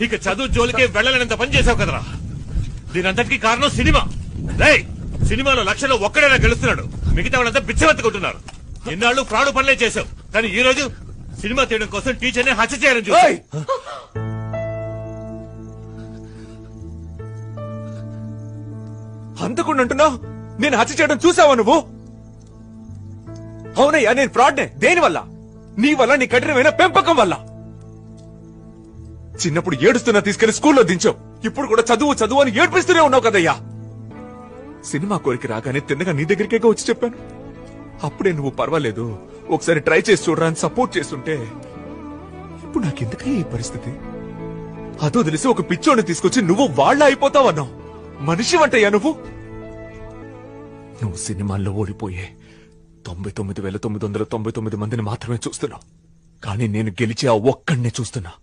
ఇక చదువు జోలికే వెళ్ళలేనంత పని చేసావు కదరా. దీనంతటికీ కారణం సినిమా. రేయ్, సినిమాలో లక్షలో ఒక్కడైనా గెలుస్తున్నాడు, మిగతా వాళ్ళంతా బిచ్చమెత్తుకుంటున్నారు. ఎన్నాళ్ళు ఫ్రాడ్ పనులే చేశావు, కానీ ఈ రోజు సినిమా తీయడం కోసం టీచర్ని హత్య చేయాలని చూసావు. అంతకుండా అంటున్నావు, నేను హత్య చేయడం చూసావా నువ్వు? అవునయ్యా, నేను ఫ్రాడ్నే. దేనివల్ల? నీ వల్ల, నీ కఠినమైన పెంపకం వల్ల. చిన్నప్పుడు ఏడుస్తున్నా తీసుకెళ్లి స్కూల్లో దించావు, ఇప్పుడు కూడా చదువు చదువు అని ఏడ్పిస్తూనే ఉన్నావు కదయ్యా. సినిమా కోరిక రాగానే తిన్నగా నీ దగ్గరికే వచ్చి చెప్పాను. అప్పుడే నువ్వు పర్వాలేదు, ఒకసారి ట్రై చేసి చూడరా అని సపోర్ట్ చేస్తుంటే, ఇప్పుడు నాకెందుకయ్యా ఈ పరిస్థితి? అదో తెలిసి ఒక పిచ్చోని తీసుకొచ్చి నువ్వు వాళ్ళ అయిపోతావన్నావు. మనిషి వంటయ్యా నువ్వు. నువ్వు సినిమాల్లో ఓడిపోయే 99,999 మందిని మాత్రమే చూస్తున్నావు, కానీ నేను గెలిచి ఆ ఒక్కడినే చూస్తున్నా.